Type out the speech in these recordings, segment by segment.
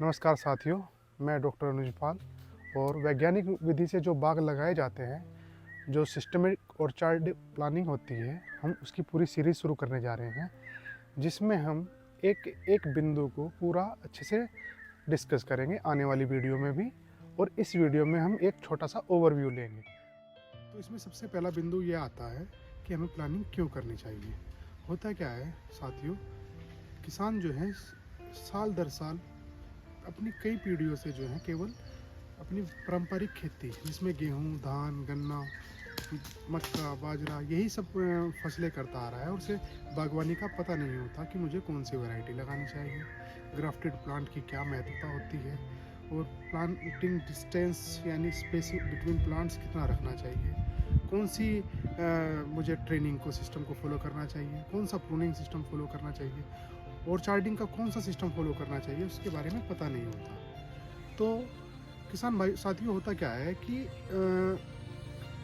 नमस्कार साथियों, मैं डॉक्टर अनुज पाल। और वैज्ञानिक विधि से जो बाग लगाए जाते हैं, जो सिस्टमिक और चार्ट प्लानिंग होती है, हम उसकी पूरी सीरीज़ शुरू करने जा रहे हैं, जिसमें हम एक एक बिंदु को पूरा अच्छे से डिस्कस करेंगे आने वाली वीडियो में भी। और इस वीडियो में हम एक छोटा सा ओवरव्यू लेंगे। तो इसमें सबसे पहला बिंदु ये आता है कि हमें प्लानिंग क्यों करनी चाहिए। होता क्या है साथियों, किसान जो है साल दर साल अपनी कई पीढ़ियों से जो है केवल अपनी पारंपरिक खेती, जिसमें गेहूँ, धान, गन्ना, मक्का, बाजरा, यही सब फसलें करता आ रहा है। और उसे बागवानी का पता नहीं होता कि मुझे कौन सी वैरायटी लगानी चाहिए, ग्राफ्टेड प्लांट की क्या महत्वता होती है, और प्लांटिंग डिस्टेंस यानी स्पेस बिटवीन प्लांट्स कितना रखना चाहिए, कौन सी मुझे ट्रेनिंग को सिस्टम को फॉलो करना चाहिए, कौन सा प्रूनिंग सिस्टम फॉलो करना चाहिए, और चार्टिंग का कौन सा सिस्टम फॉलो करना चाहिए, उसके बारे में पता नहीं होता। तो किसान भाई साथियों, होता क्या है कि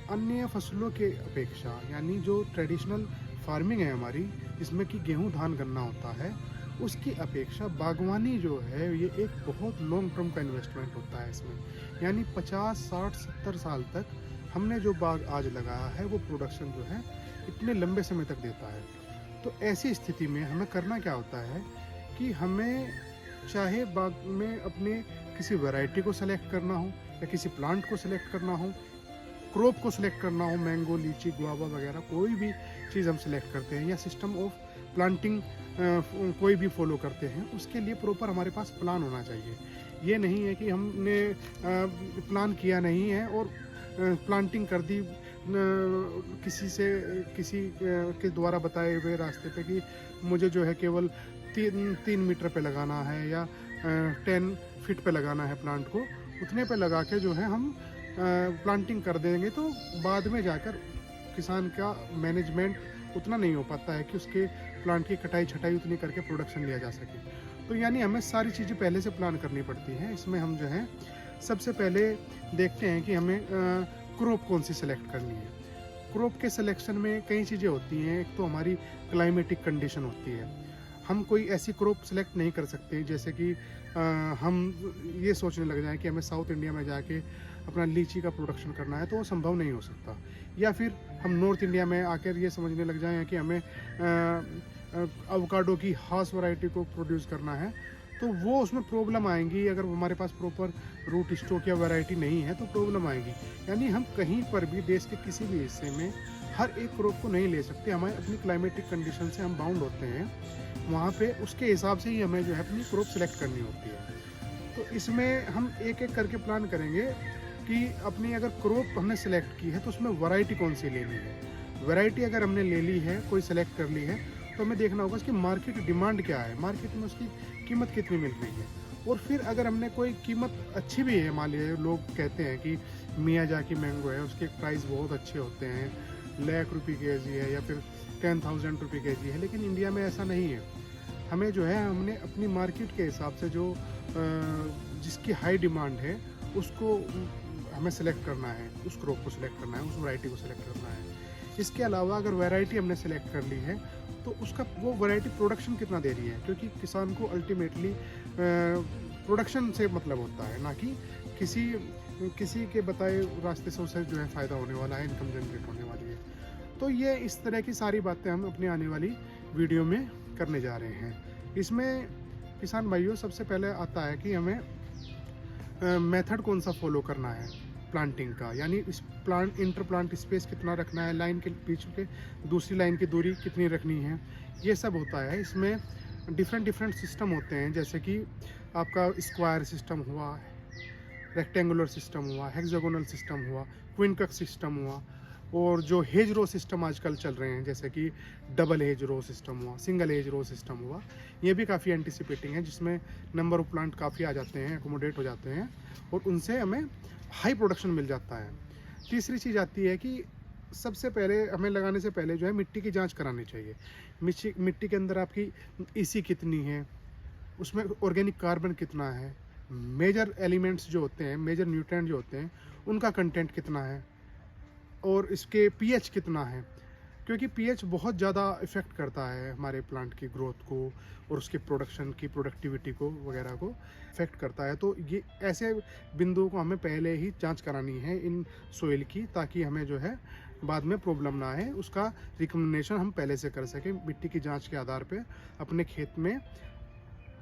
अन्य फसलों के अपेक्षा, यानी जो ट्रेडिशनल फार्मिंग है हमारी, जिसमें कि गेहूं, धान, गन्ना होता है, उसकी अपेक्षा बागवानी जो है ये एक बहुत लॉन्ग टर्म का इन्वेस्टमेंट होता है इसमें। यानी 50, 60, 70 साल तक हमने जो बाग आज लगाया है वो प्रोडक्शन जो है इतने लंबे समय तक देता है। तो ऐसी स्थिति में हमें करना क्या होता है कि हमें चाहे बाग में अपने किसी वैरायटी को सेलेक्ट करना हो, या किसी प्लांट को सेलेक्ट करना हो, क्रॉप को सिलेक्ट करना हो, मैंगो, लीची, गुआवा वगैरह कोई भी चीज़ हम सिलेक्ट करते हैं, या सिस्टम ऑफ प्लांटिंग कोई भी फॉलो करते हैं, उसके लिए प्रॉपर हमारे पास प्लान होना चाहिए। ये नहीं है कि हमने प्लान किया नहीं है और प्लांटिंग कर दी किसी के द्वारा बताए हुए रास्ते पे कि मुझे जो है केवल 3 मीटर पे लगाना है, या 10 फीट पे लगाना है प्लांट को, उतने पे लगा के जो है हम प्लांटिंग कर देंगे, तो बाद में जाकर किसान का मैनेजमेंट उतना नहीं हो पाता है कि उसके प्लांट की कटाई छटाई उतनी करके प्रोडक्शन लिया जा सके। तो यानी हमें सारी चीज़ें पहले से प्लान करनी पड़ती हैं। इसमें हम जो है सबसे पहले देखते हैं कि हमें क्रॉप कौन सी सेलेक्ट करनी है। क्रॉप के सिलेक्शन में कई चीज़ें होती हैं। एक तो हमारी क्लाइमेटिक कंडीशन होती है। हम कोई ऐसी क्रॉप सेलेक्ट नहीं कर सकते जैसे कि हम ये सोचने लग जाएं कि हमें साउथ इंडिया में जाके अपना लीची का प्रोडक्शन करना है, तो वो संभव नहीं हो सकता। या फिर हम नॉर्थ इंडिया में आकर ये समझने लग जाएं कि हमें एवोकाडो की हास वैरायटी को प्रोड्यूस करना है, तो वो उसमें प्रॉब्लम आएंगी। अगर हमारे पास प्रॉपर रूट स्टॉक या वैरायटी नहीं है तो प्रॉब्लम आएगी। यानी हम कहीं पर भी देश के किसी भी हिस्से में हर एक क्रॉप को नहीं ले सकते। हमारे अपनी क्लाइमेटिक कंडीशन से हम बाउंड होते हैं, वहाँ पे उसके हिसाब से ही हमें जो है अपनी क्रॉप सेलेक्ट करनी होती है। तो इसमें हम एक एक करके प्लान करेंगे कि अपनी अगर क्रॉप हमने सेलेक्ट की है तो उसमें वैरायटी कौन सी लेनी है। वैरायटी अगर हमने ले ली है, कोई सेलेक्ट कर ली है, तो हमें देखना होगा उसकी मार्केट डिमांड क्या है, मार्केट में उसकी कीमत कितनी मिल रही है। और फिर अगर हमने कोई कीमत अच्छी भी है, मान लीजिए लोग कहते हैं कि मियाजाकी मैंगो है, उसके प्राइस बहुत अच्छे होते हैं, ₹1,00,000 kg है, या फिर 10,000 रुपये kg है, लेकिन इंडिया में ऐसा नहीं है। हमें जो है हमने अपनी मार्केट के हिसाब से जो जिसकी हाई डिमांड है उसको हमें सेलेक्ट करना है, उस क्रॉप को सिलेक्ट करना है, उस वैरायटी को सिलेक्ट करना है। इसके अलावा अगर वैरायटी हमने सेलेक्ट कर ली है तो उसका वो वैरायटी प्रोडक्शन कितना दे रही है, क्योंकि किसान को अल्टीमेटली प्रोडक्शन से मतलब होता है, ना कि किसी के बताए रास्ते से उसे जो है फ़ायदा होने वाला है, इनकम जनरेट होने वाली है। तो ये इस तरह की सारी बातें हम अपनी आने वाली वीडियो में करने जा रहे हैं। इसमें किसान भाइयों सबसे पहले आता है कि हमें मेथड कौन सा फॉलो करना है प्लांटिंग का, यानी इस प्लांट इंटर प्लांट स्पेस कितना रखना है, लाइन के बीच के दूसरी लाइन की दूरी कितनी रखनी है, ये सब होता है। इसमें डिफरेंट सिस्टम होते हैं, जैसे कि आपका स्क्वायर सिस्टम हुआ, रेक्टेंगुलर सिस्टम हुआ, हेक्सागोनल सिस्टम हुआ, क्विनकक सिस्टम हुआ, और जो हेज रो सिस्टम आजकल चल रहे हैं, जैसे कि डबल हेज रो सिस्टम हुआ, सिंगल हेज रो सिस्टम हुआ, ये भी काफ़ी एंटिसिपेटिंग है, जिसमें नंबर ऑफ प्लांट काफ़ी आ जाते हैं, एकोमोडेट हो जाते हैं, और उनसे हमें हाई प्रोडक्शन मिल जाता है। तीसरी चीज़ आती है कि सबसे पहले हमें लगाने से पहले जो है मिट्टी की जांच करानी चाहिए। मिट्टी के अंदर आपकी ईसी कितनी है, उसमें ऑर्गेनिक कार्बन कितना है, मेजर एलिमेंट्स जो होते हैं, मेजर न्यूट्रिएंट जो होते हैं, उनका कंटेंट कितना है, और इसके पीएच कितना है। क्योंकि पीएच बहुत ज़्यादा इफ़ेक्ट करता है हमारे प्लांट की ग्रोथ को और उसके प्रोडक्शन की प्रोडक्टिविटी को वगैरह को इफ़ेक्ट करता है। तो ये ऐसे बिंदुओं को हमें पहले ही जांच करानी है इन सोइल की, ताकि हमें जो है बाद में प्रॉब्लम ना आए। उसका रिकमेंडेशन हम पहले से कर सकें, मिट्टी की जांच के आधार पे अपने खेत में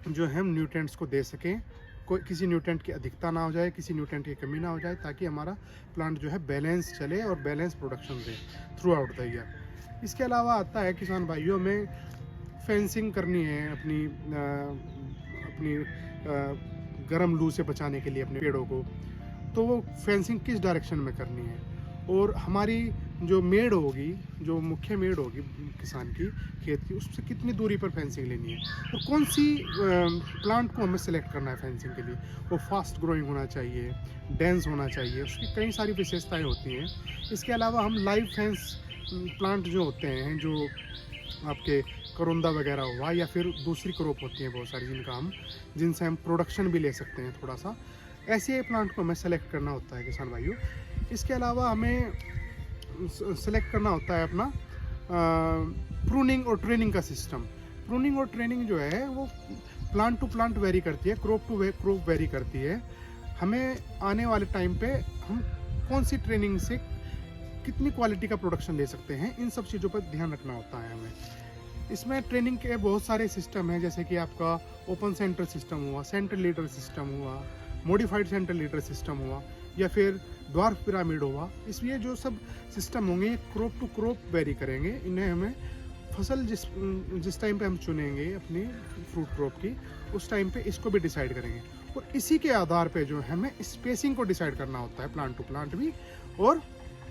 जो है हम न्यूट्रिएंट्स को दे सकें, कोई किसी न्यूट्रिएंट की अधिकता ना हो जाए, किसी न्यूट्रिएंट की कमी ना हो जाए, ताकि हमारा प्लांट जो है बैलेंस चले और balance production they through out the year. इसके अलावा आता है किसान भाइयों में फेंसिंग करनी है अपनी गर्म लू से बचाने के लिए अपने पेड़ों को। तो वो फेंसिंग किस डायरेक्शन में करनी है, और हमारी जो मेड़ होगी, जो मुख्य मेड़ होगी किसान की खेत की, उससे कितनी दूरी पर फेंसिंग लेनी है, और कौन सी प्लांट को हमें सेलेक्ट करना है फेंसिंग के लिए। वो फास्ट ग्रोइंग होना चाहिए, डेंस होना चाहिए, उसकी कई सारी विशेषताएं होती हैं। इसके अलावा हम लाइव फेंस प्लांट जो होते हैं, जो आपके करोंदा वगैरह हुआ, या फिर दूसरी क्रॉप होती हैं बहुत सारी जिनसे हम प्रोडक्शन भी ले सकते हैं थोड़ा सा, ऐसे प्लांट को हमें सेलेक्ट करना होता है किसान भाइयों। इसके अलावा हमें सेलेक्ट करना होता है अपना प्रूनिंग और ट्रेनिंग का सिस्टम। प्रूनिंग और ट्रेनिंग जो है वो प्लांट टू प्लांट वेरी करती है, क्रॉप टू क्रॉप वेरी करती है। हमें आने वाले टाइम पे हम कौन सी ट्रेनिंग से कितनी क्वालिटी का प्रोडक्शन ले सकते हैं, इन सब चीज़ों पर ध्यान रखना होता है हमें। इसमें ट्रेनिंग के बहुत सारे सिस्टम हैं, जैसे कि आपका ओपन सेंटर सिस्टम हुआ, सेंटर लीडर सिस्टम हुआ, मॉडिफाइड सेंटर लीडर सिस्टम हुआ, या फिर ड्वार्फ पिरामिड हुआ। इसलिए जो सब सिस्टम होंगे ये क्रॉप टू क्रॉप वेरी करेंगे। इन्हें हमें फसल जिस टाइम पे हम चुनेंगे अपनी फ्रूट क्रॉप की, उस टाइम पे इसको भी डिसाइड करेंगे, और इसी के आधार पे जो है हमें स्पेसिंग को डिसाइड करना होता है, प्लांट टू प्लांट भी और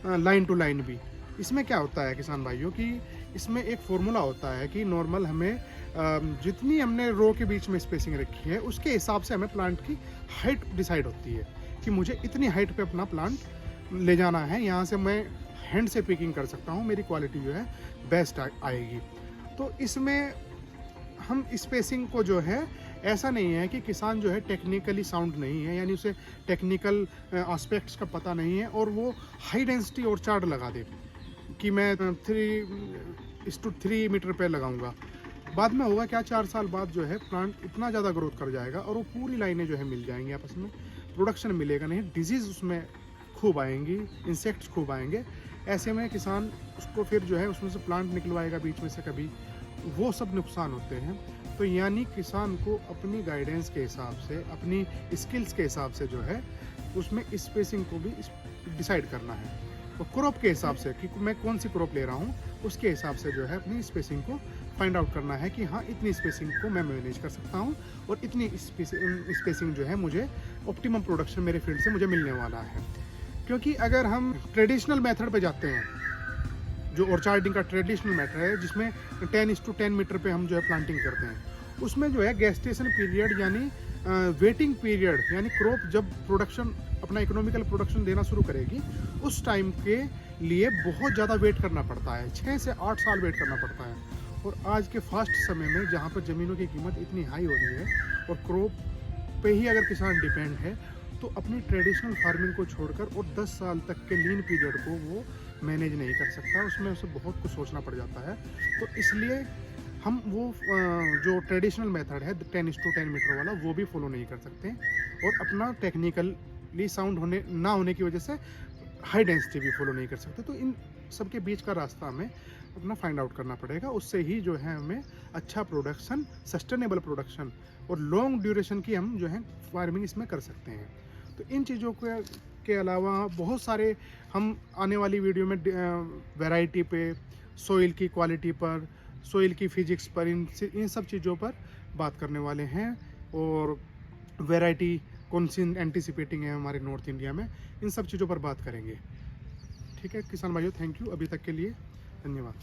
लाइन टू लाइन भी। इसमें क्या होता है किसान भाइयों कि इसमें एक फॉर्मूला होता है कि नॉर्मल हमें जितनी हमने रो के बीच में स्पेसिंग रखी है, उसके हिसाब से हमें प्लांट की हाइट डिसाइड होती है कि मुझे इतनी हाइट पे अपना प्लांट ले जाना है, यहाँ से मैं हैंड से पिकिंग कर सकता हूँ, मेरी क्वालिटी जो है बेस्ट आएगी। तो इसमें हम स्पेसिंग को जो है, ऐसा नहीं है कि किसान जो है टेक्निकली साउंड नहीं है, यानी उसे टेक्निकल एस्पेक्ट्स का पता नहीं है और वो हाई डेंसिटी और चार्ट लगा दे कि मैं 3:3 मीटर पे लगाऊंगा। बाद में होगा क्या, 4 साल बाद जो है प्लांट इतना ज़्यादा ग्रोथ कर जाएगा और वो पूरी लाइनें जो है मिल जाएंगी आपस में, प्रोडक्शन मिलेगा नहीं, डिजीज़ उसमें खूब आएंगी, इंसेक्ट्स खूब आएंगे। ऐसे में किसान उसको फिर जो है उसमें से प्लांट निकलवाएगा बीच में से कभी, वो सब नुकसान होते हैं। तो यानी किसान को अपनी गाइडेंस के हिसाब से, अपनी स्किल्स के हिसाब से जो है उसमें स्पेसिंग को भी डिसाइड करना है, और क्रॉप के हिसाब से कि मैं कौन सी क्रॉप ले रहा हूँ, उसके हिसाब से जो है अपनी स्पेसिंग को फाइंड आउट करना है कि हाँ इतनी स्पेसिंग को मैं मैनेज कर सकता हूँ और इतनी स्पेसिंग जो है मुझे ऑप्टिमम प्रोडक्शन मेरे फील्ड से मुझे मिलने वाला है। क्योंकि अगर हम ट्रेडिशनल मेथड पे जाते हैं, जो ऑर्चार्डिंग का ट्रेडिशनल मेथड है जिसमें 10:10 मीटर पे हम जो है प्लांटिंग करते हैं, उसमें जो है गेस्टेशन पीरियड यानी वेटिंग पीरियड, यानी क्रॉप जब प्रोडक्शन अपना इकोनॉमिकल प्रोडक्शन देना शुरू करेगी उस टाइम के लिए बहुत ज़्यादा वेट करना पड़ता है, 6 से 8 साल वेट करना पड़ता है। और आज के फास्ट समय में जहाँ पर ज़मीनों की कीमत इतनी हाई हो रही है और क्रॉप पे ही अगर किसान डिपेंड है, तो अपनी ट्रेडिशनल फार्मिंग को छोड़कर और 10 साल तक के लीन पीरियड को वो मैनेज नहीं कर सकता, उसमें उसे बहुत कुछ सोचना पड़ जाता है। तो इसलिए हम वो जो ट्रेडिशनल मेथड है 10:10 मीटर वाला, वो भी फॉलो नहीं कर सकते, और अपना टेक्निकली साउंड ना होने की वजह से हाई डेंसिटी भी फॉलो नहीं कर सकते। तो इन सब के बीच का रास्ता हमें अपना फाइंड आउट करना पड़ेगा, उससे ही जो है हमें अच्छा प्रोडक्शन, सस्टेनेबल प्रोडक्शन और लॉन्ग ड्यूरेशन की हम जो है फार्मिंग इसमें कर सकते हैं। तो इन चीज़ों के अलावा बहुत सारे हम आने वाली वीडियो में वैरायटी पे, सोइल की क्वालिटी पर, सोइल की फिजिक्स पर, इन सब चीज़ों पर बात करने वाले हैं, और वैरायटी कौन सी एंटीसिपेटिंग है हमारे नॉर्थ इंडिया में, इन सब चीज़ों पर बात करेंगे। ठीक है किसान भाइयों, थैंक यू अभी तक के लिए, धन्यवाद।